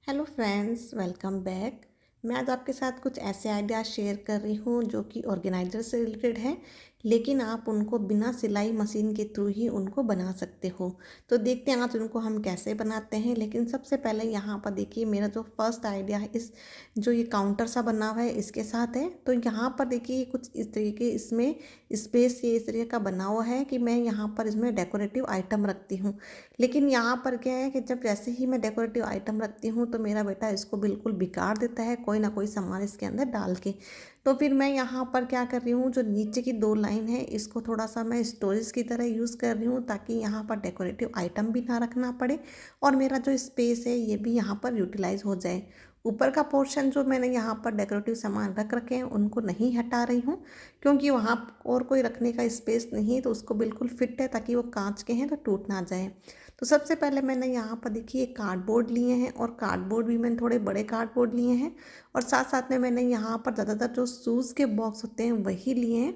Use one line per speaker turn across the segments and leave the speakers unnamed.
Hello friends, welcome back. मैं आज आपके साथ कुछ ऐसे आइडियाज शेयर कर रही हूँ जो कि ऑर्गेनाइजर से रिलेटेड हैं, लेकिन आप उनको बिना सिलाई मशीन के थ्रू ही उनको बना सकते हो। तो देखते हैं आज उनको हम कैसे बनाते हैं। लेकिन सबसे पहले यहाँ पर देखिए, मेरा जो फर्स्ट आइडिया है इस जो ये काउंटर सा बना हुआ है इसके साथ है। तो यहाँ पर देखिए कुछ इस तरीके इसमें स्पेस ये इस तरीके का बना हुआ है कि मैं यहाँ पर इसमें डेकोरेटिव आइटम रखती हूँ। लेकिन यहाँ पर क्या है कि जब जैसे ही मैं डेकोरेटिव आइटम रखती हूँ तो मेरा बेटा इसको बिल्कुल बिगाड़ देता है, कोई ना कोई सामान इसके अंदर डाल के। तो फिर मैं यहाँ पर क्या कर रही हूँ, जो नीचे की दो लाइन है इसको थोड़ा सा मैं स्टोरेज की तरह यूज़ कर रही हूँ, ताकि यहाँ पर डेकोरेटिव आइटम भी ना रखना पड़े और मेरा जो स्पेस है ये भी यहाँ पर यूटिलाइज हो जाए। ऊपर का पोर्शन जो मैंने यहाँ पर डेकोरेटिव सामान रख रखे हैं उनको नहीं हटा रही हूँ, क्योंकि वहाँ और कोई रखने का स्पेस नहीं है, तो उसको बिल्कुल फिट है ताकि वो कांच के हैं तो टूट ना जाए। तो सबसे पहले मैंने यहाँ पर देखिए कार्डबोर्ड लिए हैं, और कार्डबोर्ड भी मैंने थोड़े बड़े कार्डबोर्ड लिए हैं, और साथ साथ में मैंने यहाँ पर ज़्यादातर जो शूज़ के बॉक्स होते हैं वही लिए हैं,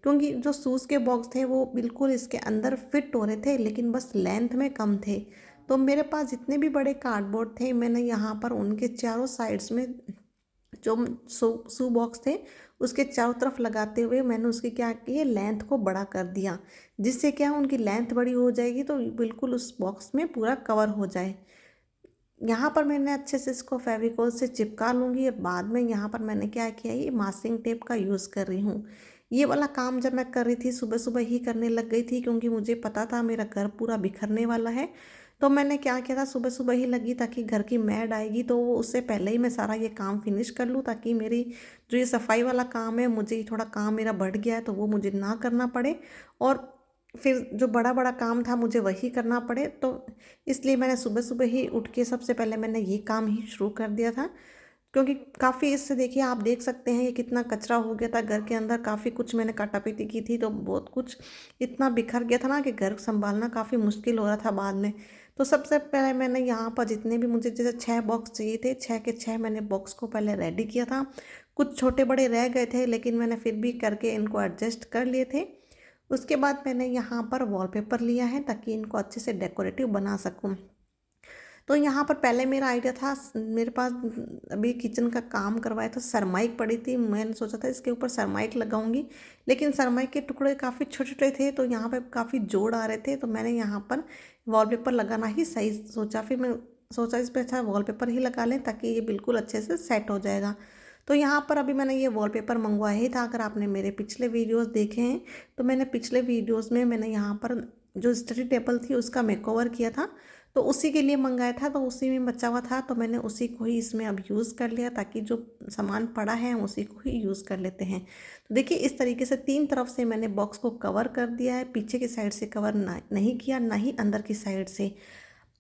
क्योंकि जो शूज़ के बॉक्स थे वो बिल्कुल इसके अंदर फिट हो रहे थे, लेकिन बस लेंथ में कम थे। तो मेरे पास जितने भी बड़े कार्डबोर्ड थे मैंने यहाँ पर उनके चारों साइड्स में जो शू बॉक्स थे उसके चारों तरफ लगाते हुए मैंने उसकी क्या की है, लेंथ को बड़ा कर दिया, जिससे क्या उनकी लेंथ बड़ी हो जाएगी तो बिल्कुल उस बॉक्स में पूरा कवर हो जाए। यहाँ पर मैंने अच्छे से इसको फेविकोल से चिपका लूँगी, और बाद में यहाँ पर मैंने क्या किया, ये मास्किंग टेप का यूज़ कर रही हूँ। ये वाला काम जब मैं कर रही थी सुबह सुबह ही करने लग गई थी, क्योंकि मुझे पता था मेरा घर पूरा बिखरने वाला है। तो मैंने क्या किया था, सुबह सुबह ही लगी, ताकि घर की मैड आएगी तो वो उससे पहले ही मैं सारा ये काम फिनिश कर लूँ, ताकि मेरी जो ये सफाई वाला काम है, मुझे थोड़ा काम मेरा बढ़ गया है तो वो मुझे ना करना पड़े, और फिर जो बड़ा बड़ा काम था मुझे वही करना पड़े। तो इसलिए मैंने सुबह सुबह ही उठ के सबसे पहले मैंने ये काम ही शुरू कर दिया था, क्योंकि काफ़ी इससे देखिए आप देख सकते हैं ये कितना कचरा हो गया था घर के अंदर, काफ़ी कुछ मैंने काटापीटी की थी तो बहुत कुछ इतना बिखर गया था ना कि घर संभालना काफ़ी मुश्किल हो रहा था बाद में। तो सबसे पहले मैंने यहाँ पर जितने भी मुझे जैसे 6 बॉक्स चाहिए थे, 6 के 6 मैंने बॉक्स को पहले रेडी किया था। कुछ छोटे बड़े रह गए थे, लेकिन मैंने फिर भी करके इनको एडजस्ट कर लिए थे। उसके बाद मैंने यहाँ पर वॉलपेपर लिया है, ताकि इनको अच्छे से डेकोरेटिव बना सकूँ। तो यहाँ पर पहले मेरा आइडिया था, मेरे पास अभी किचन का काम करवाया तो सरमाइक पड़ी थी, मैंने सोचा था इसके ऊपर सरमाइक लगाऊंगी, लेकिन सरमाइक के टुकड़े काफ़ी छोटे छोटे थे तो यहाँ पे काफ़ी जोड़ आ रहे थे, तो मैंने यहाँ पर वॉलपेपर लगाना ही सही सोचा। फिर मैं सोचा इस पर अच्छा वॉलपेपर ही लगा लें, ताकि ये बिल्कुल अच्छे से सेट हो जाएगा। तो यहाँ पर अभी मैंने ये वॉलपेपर मंगवाया ही था। अगर आपने मेरे पिछले वीडियोस देखे हैं तो मैंने पिछले वीडियोस में मैंने यहाँ पर जो स्टडी टेबल थी उसका मेकओवर किया था, तो उसी के लिए मंगाया था, तो उसी में बचा हुआ था तो मैंने उसी को ही इसमें अब यूज़ कर लिया, ताकि जो सामान पड़ा है हम उसी को ही यूज़ कर लेते हैं। तो देखिए इस तरीके से 3 तरफ से मैंने बॉक्स को कवर कर दिया है, पीछे की साइड से कवर नहीं किया, ना ही अंदर की साइड से।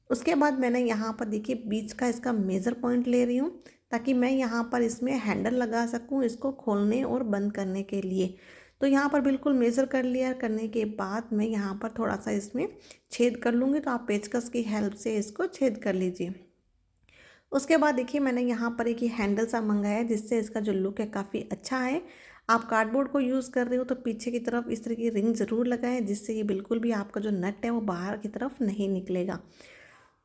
उसके बाद मैंने यहाँ पर देखिए बीच का इसका मेज़र पॉइंट ले रही हूँ, ताकि मैं यहाँ पर इसमें हैंडल लगा सकूँ इसको खोलने और बंद करने के लिए। तो यहाँ पर बिल्कुल मेज़र कर लिया, करने के बाद मैं यहाँ पर थोड़ा सा इसमें छेद कर लूँगी, तो आप पेचकस की हेल्प से इसको छेद कर लीजिए। उसके बाद देखिए मैंने यहाँ पर एक ये हैंडल सा मंगाया है, जिससे इसका जो लुक है काफ़ी अच्छा है। आप कार्डबोर्ड को यूज़ कर रहे हो तो पीछे की तरफ इस तरह की रिंग ज़रूर लगाएं, जिससे ये बिल्कुल भी आपका जो नट है वो बाहर की तरफ नहीं निकलेगा।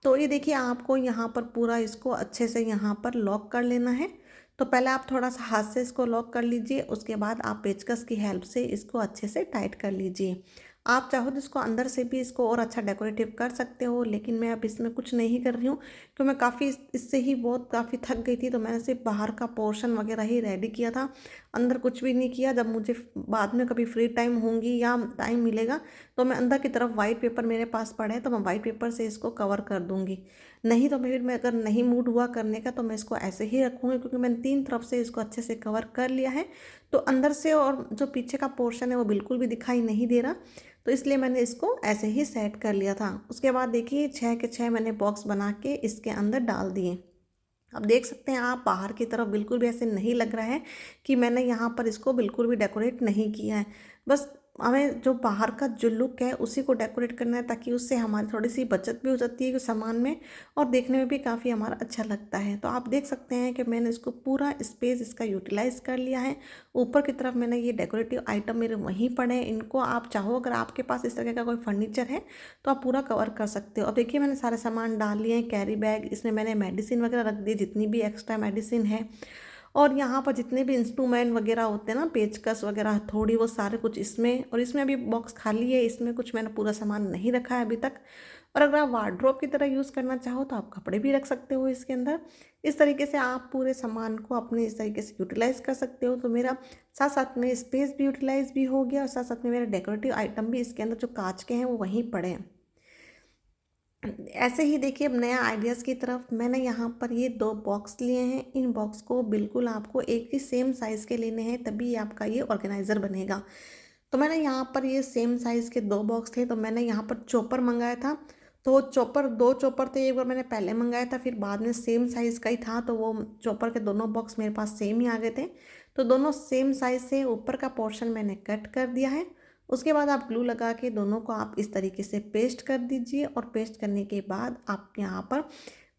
तो ये देखिए आपको यहाँ पर पूरा इसको अच्छे से यहाँ पर लॉक कर लेना है। तो पहले आप थोड़ा सा हाथ से इसको लॉक कर लीजिए, उसके बाद आप पेचकस की हेल्प से इसको अच्छे से टाइट कर लीजिए। आप चाहो तो इसको अंदर से भी इसको और अच्छा डेकोरेटिव कर सकते हो, लेकिन मैं अब इसमें कुछ नहीं कर रही हूँ, क्योंकि मैं काफ़ी इससे ही बहुत काफ़ी थक गई थी, तो मैंने सिर्फ बाहर का पोर्शन वगैरह ही रेडी किया था, अंदर कुछ भी नहीं किया। जब मुझे बाद में कभी फ्री टाइम होंगी या टाइम मिलेगा तो मैं अंदर की तरफ वाइट पेपर मेरे पास पड़ा है, तो मैं वाइट पेपर से इसको कवर कर दूंगी। नहीं तो फिर मैं अगर नहीं मूड हुआ करने का तो मैं इसको ऐसे ही रखूँगी, क्योंकि मैंने 3 तरफ से इसको अच्छे से कवर कर लिया है, तो अंदर से और जो पीछे का पोर्शन है वो बिल्कुल भी दिखाई नहीं दे रहा। तो इसलिए मैंने इसको ऐसे ही सेट कर लिया था। उसके बाद देखिए 6 के 6 मैंने बॉक्स बना के इसके अंदर डाल दिए। अब देख सकते हैं आप बाहर की तरफ बिल्कुल भी ऐसे नहीं लग रहा है कि मैंने यहाँ पर इसको बिल्कुल भी डेकोरेट नहीं किया है। बस हमें जो बाहर का जो लुक है उसी को डेकोरेट करना है, ताकि उससे हमारी थोड़ी सी बचत भी हो जाती है सामान में और देखने में भी काफ़ी हमारा अच्छा लगता है। तो आप देख सकते हैं कि मैंने इसको पूरा स्पेस इसका यूटिलाइज़ कर लिया है। ऊपर की तरफ मैंने ये डेकोरेटिव आइटम मेरे वहीं पड़े हैं, इनको आप चाहो अगर आपके पास इस तरह का कोई फर्नीचर है तो आप पूरा कवर कर सकते हो। अब देखिए मैंने सारे सामान डाल लिए हैं, कैरी बैग, इसमें मैंने मेडिसिन वगैरह रख दी जितनी भी एक्स्ट्रा मेडिसिन है, और यहाँ पर जितने भी इंस्ट्रूमेंट वगैरह होते हैं ना, पेचकस वगैरह थोड़ी वो सारे कुछ इसमें, और इसमें अभी बॉक्स खाली है, इसमें कुछ मैंने पूरा सामान नहीं रखा है अभी तक। और अगर आप वार्डरोब की तरह यूज़ करना चाहो तो आप कपड़े भी रख सकते हो इसके अंदर। इस तरीके से आप पूरे सामान को अपने इस तरीके से यूटिलाइज़ कर सकते हो। तो मेरा साथ साथ में स्पेस भी यूटिलाइज़ भी हो गया और साथ साथ में मेरे डेकोरेटिव आइटम भी इसके अंदर जो कांच के हैं वो वहीं पड़े हैं। ऐसे ही देखिए अब नया आइडियाज़ की तरफ, मैंने यहाँ पर ये 2 बॉक्स लिए हैं। इन बॉक्स को बिल्कुल आपको एक ही सेम साइज़ के लेने हैं, तभी आपका ये ऑर्गेनाइज़र बनेगा। तो मैंने यहाँ पर ये सेम साइज़ के 2 बॉक्स थे, तो मैंने यहाँ पर चॉपर मंगाया था। तो चॉपर 2 चॉपर थे, एक बार मैंने पहले मंगाया था, फिर बाद में सेम साइज़ का ही था, तो वो चॉपर के दोनों बॉक्स मेरे पास सेम ही आ गए थे। तो दोनों सेम साइज़ से ऊपर का पोर्शन मैंने कट कर दिया है। उसके बाद आप ग्लू लगा के दोनों को आप इस तरीके से पेस्ट कर दीजिए, और पेस्ट करने के बाद आप यहाँ पर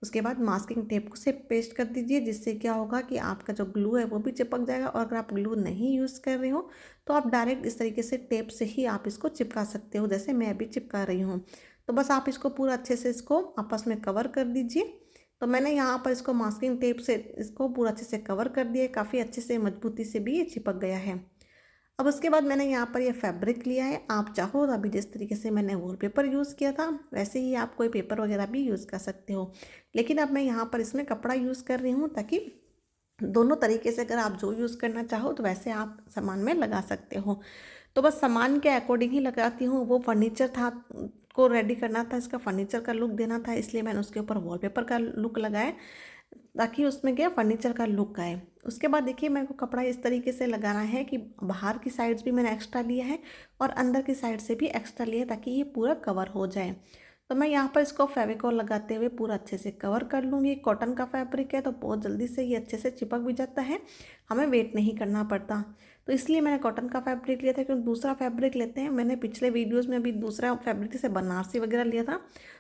उसके बाद मास्किंग टेप को से पेस्ट कर दीजिए, जिससे क्या होगा कि आपका जो ग्लू है वो भी चिपक जाएगा। और अगर आप ग्लू नहीं यूज़ कर रहे हो तो आप डायरेक्ट इस तरीके से टेप से ही आप इसको चिपका सकते हो, जैसे मैं अभी चिपका रही हूँ। तो बस आप इसको पूरा अच्छे से इसको आपस में कवर कर दीजिए। तो मैंने यहाँ पर इसको मास्किंग टेप से इसको पूरा अच्छे से कवर कर दिया, काफ़ी अच्छे से मजबूती से भी ये चिपक गया है। अब उसके बाद मैंने यहाँ पर ये फैब्रिक लिया है। आप चाहो तो अभी जिस तरीके से मैंने वॉलपेपर यूज़ किया था वैसे ही आप कोई पेपर वगैरह भी यूज़ कर सकते हो, लेकिन अब मैं यहाँ पर इसमें कपड़ा यूज़ कर रही हूँ, ताकि दोनों तरीके से अगर आप जो यूज़ करना चाहो तो वैसे आप सामान में लगा सकते हो। तो बस सामान के अकॉर्डिंग ही लगाती हूँ। वो फर्नीचर था को रेडी करना था, इसका फर्नीचर का लुक देना था, इसलिए मैंने उसके ऊपर वॉलपेपर का लुक लगाया, ताकि उसमें क्या फर्नीचर का लुक आए। उसके बाद देखिए मेरे को कपड़ा इस तरीके से लगाना है कि बाहर की साइड्स भी मैंने एक्स्ट्रा लिया है और अंदर की साइड से भी एक्स्ट्रा लिया है, ताकि ये पूरा कवर हो जाए। तो मैं यहाँ पर इसको फेविकॉल लगाते हुए पूरा अच्छे से कवर कर लूँगी। कॉटन का फैब्रिक है तो बहुत जल्दी से ये अच्छे से चिपक भी जाता है, हमें वेट नहीं करना पड़ता। तो इसलिए मैंने कॉटन का फैब्रिक लिया था, क्योंकि दूसरा फैब्रिक लेते हैं, मैंने पिछले वीडियोज़ में भी दूसरा फैब्रिक जैसे बनारसी वगैरह लिया था,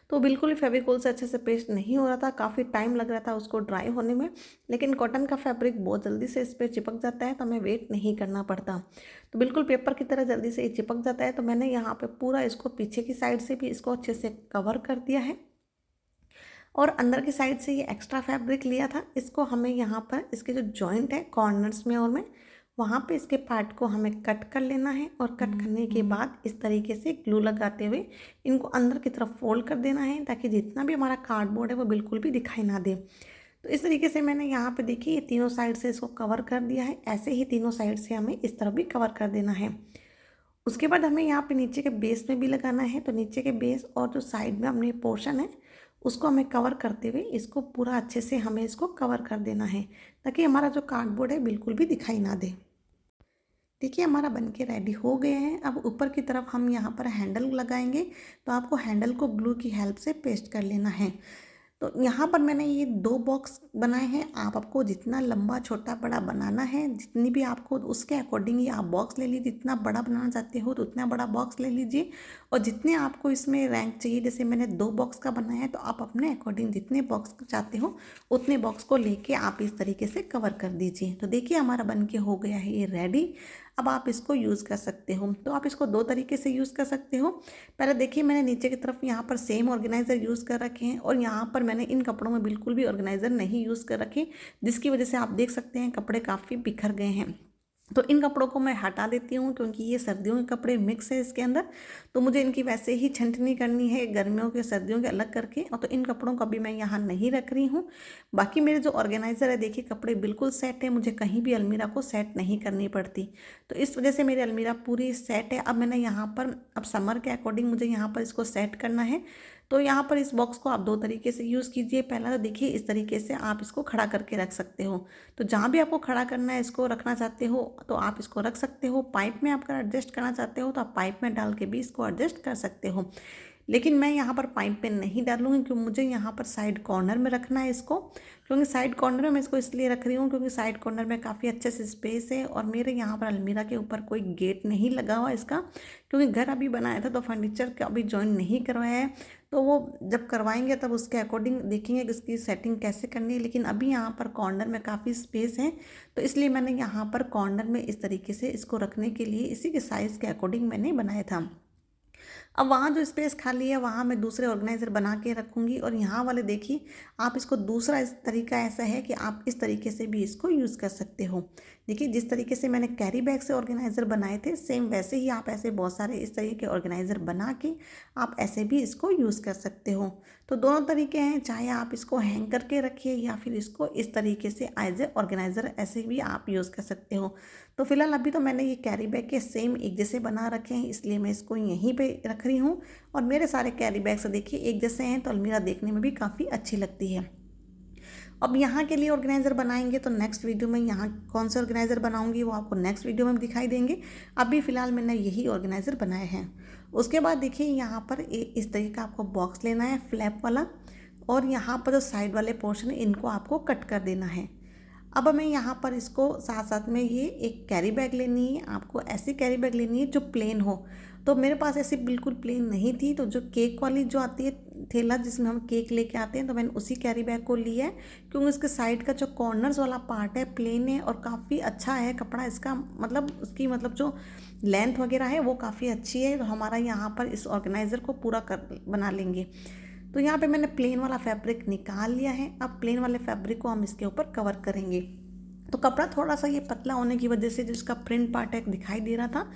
तो बिल्कुल ही फेविकोल से अच्छे से पेस्ट नहीं हो रहा था, काफ़ी टाइम लग रहा था उसको ड्राई होने में। लेकिन कॉटन का फैब्रिक बहुत जल्दी से इस पर चिपक जाता है, तो हमें वेट नहीं करना पड़ता, तो बिल्कुल पेपर की तरह जल्दी से ये चिपक जाता है। तो मैंने यहाँ पे पूरा इसको पीछे की साइड से भी इसको अच्छे से कवर कर दिया है, और अंदर की साइड से ये एक्स्ट्रा फैब्रिक लिया था, इसको हमें यहाँ पर इसके जो जॉइंट है कॉर्नर्स में और में वहाँ पे इसके पार्ट को हमें कट कर लेना है, और कट करने के बाद इस तरीके से ग्लू लगाते हुए इनको अंदर की तरफ फोल्ड कर देना है, ताकि जितना भी हमारा कार्डबोर्ड है वो बिल्कुल भी दिखाई ना दे। तो इस तरीके से मैंने यहाँ पे देखिए ये तीनों साइड से इसको कवर कर दिया है। ऐसे ही तीनों साइड से हमें इस तरफ भी कवर कर देना है। उसके बाद हमें यहाँ पे नीचे के बेस में भी लगाना है, तो नीचे के बेस और जो साइड में हमने पोर्शन है उसको हमें कवर करते हुए इसको पूरा अच्छे से हमें इसको कवर कर देना है, ताकि हमारा जो कार्डबोर्ड है बिल्कुल भी दिखाई ना दे। देखिए हमारा बनके रेडी हो गए हैं। अब ऊपर की तरफ हम यहाँ पर हैंडल लगाएंगे, तो आपको हैंडल को ग्लू की हेल्प से पेस्ट कर लेना है। तो यहाँ पर मैंने ये 2 बॉक्स बनाए हैं। आपको जितना लंबा छोटा बड़ा बनाना है, जितनी भी आपको उसके अकॉर्डिंग ही आप बॉक्स ले लीजिए। जितना बड़ा बनाना चाहते हो तो उतना बड़ा बॉक्स ले लीजिए, और जितने आपको इसमें रैंक चाहिए, जैसे मैंने 2 बॉक्स का बनाया है, तो आप अपने अकॉर्डिंग जितने बॉक्स चाहते हो उतने बॉक्स को लेके आप इस तरीके से कवर कर दीजिए। तो देखिए हमारा बन के हो गया है ये रेडी। अब आप इसको यूज़ कर सकते हो। तो आप इसको 2 तरीके से यूज़ कर सकते हो। पहले देखिए मैंने नीचे की तरफ यहाँ पर सेम ऑर्गेनाइज़र यूज़ कर रखे हैं, और यहाँ पर मैंने इन कपड़ों में बिल्कुल भी ऑर्गेनाइज़र नहीं यूज़ कर रखे, जिसकी वजह से आप देख सकते हैं कपड़े काफ़ी बिखर गए हैं। तो इन कपड़ों को मैं हटा देती हूँ, क्योंकि ये सर्दियों के कपड़े मिक्स है इसके अंदर, तो मुझे इनकी वैसे ही छंटनी करनी है गर्मियों के सर्दियों के अलग करके, और तो इन कपड़ों को अभी मैं यहाँ नहीं रख रही हूँ। बाकी मेरे जो ऑर्गेनाइज़र है देखिए कपड़े बिल्कुल सेट है, मुझे कहीं भी अलमीरा को सेट नहीं करनी पड़ती, तो इस वजह से मेरी अलमीरा पूरी सेट है। अब मैंने यहाँ पर अब समर के अकॉर्डिंग मुझे यहाँ पर इसको सेट करना है। तो यहाँ पर इस बॉक्स को आप 2 तरीके से यूज़ कीजिए। पहला तो देखिए इस तरीके से आप इसको खड़ा करके रख सकते हो, तो जहाँ भी आपको खड़ा करना है इसको रखना चाहते हो तो आप इसको रख सकते हो। पाइप में आप अगर एडजस्ट करना चाहते हो तो आप पाइप में डाल के भी इसको एडजस्ट कर सकते हो। लेकिन मैं यहाँ पर पाइप पे नहीं डालूंगी क्योंकि मुझे यहाँ पर साइड कॉर्नर में रखना है इसको। क्योंकि साइड कॉर्नर में मैं इसको इसलिए रख रही हूँ क्योंकि साइड कॉर्नर में काफ़ी अच्छे से स्पेस है और मेरे यहाँ पर अलमीरा के ऊपर कोई गेट नहीं लगा हुआ इसका, क्योंकि घर अभी बनाया था तो फर्नीचर का अभी जॉइन नहीं करवाया है। तो वो जब करवाएंगे तब उसके अकॉर्डिंग देखेंगे कि इसकी सेटिंग कैसे करनी है। लेकिन अभी यहाँ पर कॉर्नर में काफ़ी स्पेस है तो इसलिए मैंने यहाँ पर कॉर्नर में इस तरीके से इसको रखने के लिए इसी के साइज़ के अकॉर्डिंग मैंने बनाया था। अब वहाँ जो स्पेस खाली है वहाँ मैं दूसरे ऑर्गेनाइज़र बना के रखूँगी। और यहाँ वाले देखिए, आप इसको दूसरा इस तरीका ऐसा है कि आप इस तरीके से भी इसको यूज़ कर सकते हो। देखिए जिस तरीके से मैंने कैरी बैग से ऑर्गेनाइज़र बनाए थे सेम वैसे ही आप ऐसे बहुत सारे इस तरीके के ऑर्गेनाइज़र बना के आप ऐसे भी इसको यूज़ कर सकते हो। तो दोनों तरीके हैं, चाहे आप इसको हैंग करके रखिए या फिर इसको इस तरीके से एज ए ऑर्गेनाइज़र ऐसे भी आप यूज़ कर सकते हो। तो फिलहाल अभी तो मैंने ये कैरी बैग के सेम एक जैसे बना रखे हैं इसलिए मैं इसको यहीं पे रख रही हूँ। और मेरे सारे कैरी बैग्स देखिए एक जैसे हैं तो अलमीरा देखने में भी काफ़ी अच्छी लगती है। अब यहाँ के लिए ऑर्गेनाइज़र बनाएंगे तो नेक्स्ट वीडियो में यहाँ कौन से ऑर्गेनाइज़र बनाऊंगी वो आपको नेक्स्ट वीडियो में दिखाई देंगे। अभी फ़िलहाल मैंने यही ऑर्गेनाइज़र बनाए हैं। उसके बाद देखिए यहाँ पर इस तरीके का आपको बॉक्स लेना है फ्लैप वाला, और यहाँ पर जो साइड वाले पोर्शन है इनको आपको कट कर देना है। अब हमें यहाँ पर इसको साथ साथ में ये एक कैरी बैग लेनी है, आपको ऐसी कैरी बैग लेनी है जो प्लेन हो। तो मेरे पास ऐसी बिल्कुल प्लेन नहीं थी, तो जो केक वाली जो आती है थैला जिसमें हम केक लेके आते हैं, तो मैंने उसी कैरी बैग को लिया है क्योंकि इसके साइड का जो कॉर्नर्स वाला पार्ट है प्लेन है और काफ़ी अच्छा है कपड़ा इसका, मतलब उसकी मतलब जो लेंथ वगैरह है वो काफ़ी अच्छी है। तो हमारा यहाँ पर इस ऑर्गेनाइज़र को पूरा कर बना लेंगे। तो यहाँ पे मैंने प्लेन वाला फैब्रिक निकाल लिया है। अब प्लेन वाले फैब्रिक को हम इसके ऊपर कवर करेंगे। तो कपड़ा थोड़ा सा ये पतला होने की वजह से जिसका प्रिंट पार्ट है दिखाई दे रहा था,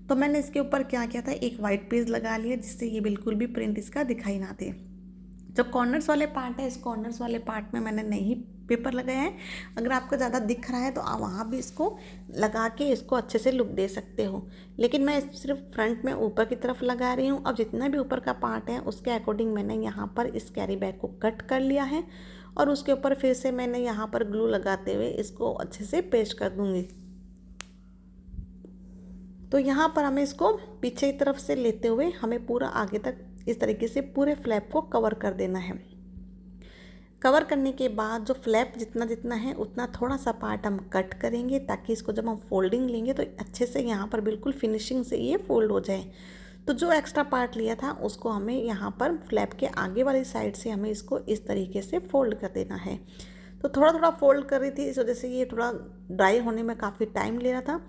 तो मैंने इसके ऊपर क्या किया था, एक वाइट पेज लगा लिया जिससे ये बिल्कुल भी प्रिंट इसका दिखाई ना दे। जो कॉर्नर्स वाले पार्ट है इस कॉर्नर्स वाले पार्ट में मैंने नहीं पेपर लगाया है। अगर आपको ज़्यादा दिख रहा है तो आप वहाँ भी इसको लगा के इसको अच्छे से लुक दे सकते हो, लेकिन मैं सिर्फ फ्रंट में ऊपर की तरफ लगा रही हूँ। अब जितना भी ऊपर का पार्ट है उसके अकॉर्डिंग मैंने यहाँ पर इस कैरी बैग को कट कर लिया है और उसके ऊपर फिर से मैंने यहाँ पर ग्लू लगाते हुए इसको अच्छे से पेस्ट कर दूँगी। तो यहाँ पर हमें इसको पीछे की तरफ से लेते हुए हमें पूरा आगे तक इस तरीके से पूरे फ्लैप को कवर कर देना है। कवर करने के बाद जो फ्लैप जितना जितना है उतना थोड़ा सा पार्ट हम कट करेंगे ताकि इसको जब हम फोल्डिंग लेंगे तो अच्छे से यहाँ पर बिल्कुल फिनिशिंग से ये फोल्ड हो जाए। तो जो एक्स्ट्रा पार्ट लिया था उसको हमें यहाँ पर फ्लैप के आगे वाली साइड से हमें इसको इस तरीके से फोल्ड कर देना है। तो थोड़ा थोड़ा फोल्ड कर रही थी, इस वजह से ये थोड़ा ड्राई होने में काफ़ी टाइम ले रहा था।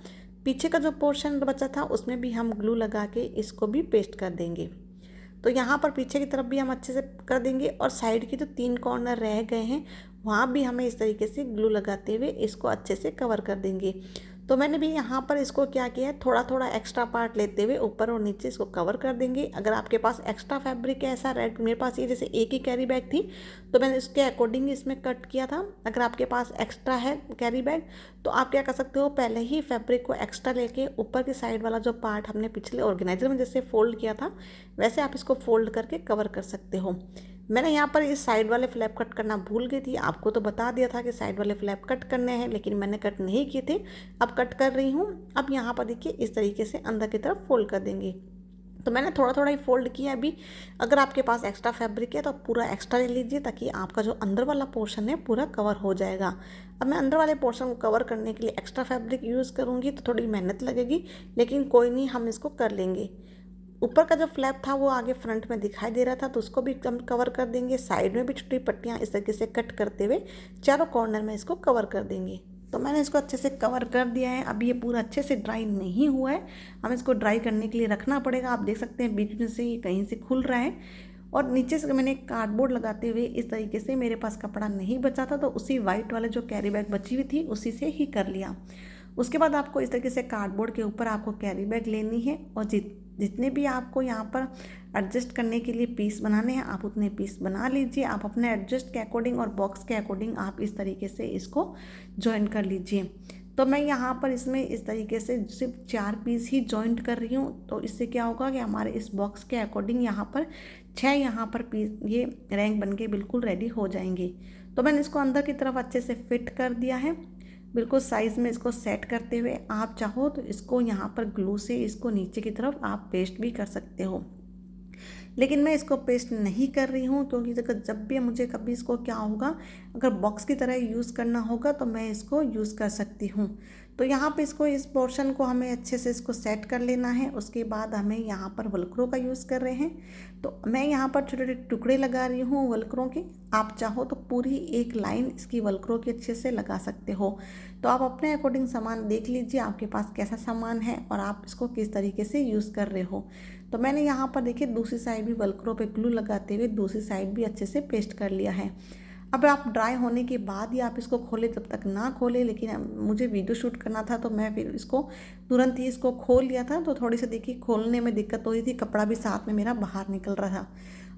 पीछे का जो पोर्शन बचा था उसमें भी हम ग्लू लगा के इसको भी पेस्ट कर देंगे। तो यहाँ पर पीछे की तरफ भी हम अच्छे से कर देंगे और साइड के जो 3 कॉर्नर रह गए हैं वहाँ भी हमें इस तरीके से ग्लू लगाते हुए इसको अच्छे से कवर कर देंगे। तो मैंने भी यहाँ पर इसको क्या किया है, थोड़ा थोड़ा एक्स्ट्रा पार्ट लेते हुए ऊपर और नीचे इसको कवर कर देंगे। अगर आपके पास एक्स्ट्रा फैब्रिक है ऐसा रेड, मेरे पास ये जैसे एक ही कैरी बैग थी तो मैंने इसके अकॉर्डिंग इसमें कट किया था। अगर आपके पास एक्स्ट्रा है कैरी बैग तो आप क्या कर सकते हो, पहले ही फैब्रिक को एक्स्ट्रा लेके ऊपर की साइड वाला जो पार्ट हमने पिछले ऑर्गेनाइजर में जैसे फोल्ड किया था वैसे आप इसको फोल्ड करके कवर कर सकते हो। मैंने यहाँ पर इस साइड वाले फ्लैप कट करना भूल गई थी, आपको तो बता दिया था कि साइड वाले फ्लैप कट करने हैं लेकिन मैंने कट नहीं किए थे, अब कट कर रही हूँ। अब यहाँ पर देखिए इस तरीके से अंदर की तरफ फोल्ड कर देंगे। तो मैंने थोड़ा थोड़ा ही फोल्ड किया अभी। अगर आपके पास एक्स्ट्रा फैब्रिक है तो पूरा एक्स्ट्रा ले लीजिए ताकि आपका जो अंदर वाला पोर्शन है पूरा कवर हो जाएगा। अब मैं अंदर वाले पोर्शन को कवर करने के लिए एक्स्ट्रा फैब्रिक यूज़ करूँगी तो थोड़ी मेहनत लगेगी, लेकिन कोई नहीं, हम इसको कर लेंगे। ऊपर का जो फ्लैप था वो आगे फ्रंट में दिखाई दे रहा था तो उसको भी कम कवर कर देंगे। साइड में भी छोटी पट्टियाँ इस तरीके से कट करते हुए चारों कॉर्नर में इसको कवर कर देंगे। तो मैंने इसको अच्छे से कवर कर दिया है। अभी ये पूरा अच्छे से ड्राई नहीं हुआ है, हमें इसको ड्राई करने के लिए रखना पड़ेगा। आप देख सकते हैं बीच में से ये कहीं से खुल रहा है और नीचे से मैंने कार्डबोर्ड लगाते हुए इस तरीके से, मेरे पास कपड़ा नहीं बचा था तो उसी वाइट वाले जो कैरी बैग बची हुई थी उसी से ही कर लिया। उसके बाद आपको इस तरीके से कार्डबोर्ड के ऊपर आपको कैरी बैग लेनी है और जितने भी आपको यहाँ पर एडजस्ट करने के लिए पीस बनाने हैं आप उतने पीस बना लीजिए। आप अपने एडजस्ट के अकॉर्डिंग और बॉक्स के अकॉर्डिंग आप इस तरीके से इसको जॉइन कर लीजिए। तो मैं यहाँ पर इसमें इस तरीके से सिर्फ 4 पीस ही जॉइंट कर रही हूँ। तो इससे क्या होगा कि हमारे इस बॉक्स के अकॉर्डिंग यहाँ पर 6 यहाँ पर पीस ये रैंक बन के बिल्कुल रेडी हो जाएंगे। तो मैंने इसको अंदर की तरफ अच्छे से फिट कर दिया है, बिल्कुल साइज़ में इसको सेट करते हुए। आप चाहो तो इसको यहाँ पर ग्लू से इसको नीचे की तरफ आप पेस्ट भी कर सकते हो। लेकिन मैं इसको पेस्ट नहीं कर रही हूँ, क्योंकि जब भी मुझे कभी इसको क्या होगा, अगर बॉक्स की तरह यूज़ करना होगा तो मैं इसको यूज़ कर सकती हूँ। तो यहाँ पे इसको, इस पोर्शन को हमें अच्छे से इसको सेट कर लेना है। उसके बाद हमें यहाँ पर वल्क्रो का यूज़ कर रहे हैं, तो मैं यहाँ पर छोटे छोटे टुकड़े लगा रही हूँ वल्क्रो के। आप चाहो तो पूरी एक लाइन इसकी वल्क्रो की अच्छे से लगा सकते हो। तो आप अपने अकॉर्डिंग सामान देख लीजिए, आपके पास कैसा सामान है और आप इसको किस तरीके से यूज़ कर रहे हो। तो मैंने यहाँ पर देखिए दूसरी साइड भी वल्क्रो पे ग्लू लगाते हुए दूसरी साइड भी अच्छे से पेस्ट कर लिया है। अब आप ड्राई होने के बाद ही आप इसको खोलें, जब तक ना खोलें, लेकिन मुझे वीडियो शूट करना था तो मैं फिर इसको तुरंत ही इसको खोल लिया था। तो थोड़ी सी देखिए खोलने में दिक्कत हो रही थी, कपड़ा भी साथ में मेरा बाहर निकल रहा था।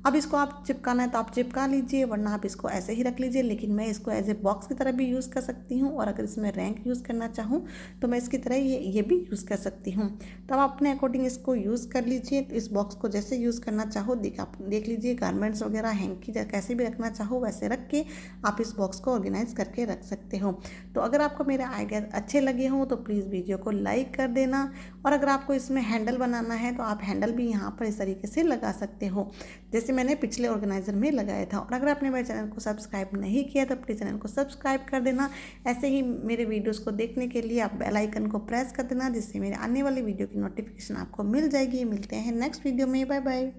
अब इसको आप चिपकाना है तो आप चिपका लीजिए, वरना आप इसको ऐसे ही रख लीजिए। लेकिन मैं इसको एज ए बॉक्स की तरह भी यूज़ कर सकती हूँ, और अगर इसमें रैंक यूज़ करना चाहूँ तो मैं इसकी तरह ये भी यूज़ कर सकती हूँ। तो आप अपने अकॉर्डिंग इसको यूज़ कर लीजिए। तो इस बॉक्स को जैसे यूज़ करना चाहो आप देख लीजिए, गारमेंट्स वगैरह हैंकी कैसे भी रखना चाहो वैसे रख के आप इस बॉक्स को ऑर्गेनाइज करके रख सकते हो। तो अगर आपको मेरे आइडिया अच्छे लगे हों तो प्लीज़ वीडियो को लाइक कर देना, और अगर आपको इसमें हैंडल बनाना है तो आप हैंडल भी यहाँ पर इस तरीके से लगा सकते हो, जैसे मैंने पिछले ऑर्गेनाइजर में लगाया था। और अगर आपने मेरे चैनल को सब्सक्राइब नहीं किया तो प्लीज़ चैनल को सब्सक्राइब कर देना। ऐसे ही मेरे वीडियोस को देखने के लिए आप बेल आइकन को प्रेस कर देना, जिससे मेरे आने वाली वीडियो की नोटिफिकेशन आपको मिल जाएगी। मिलते हैं नेक्स्ट वीडियो में, बाय बाय।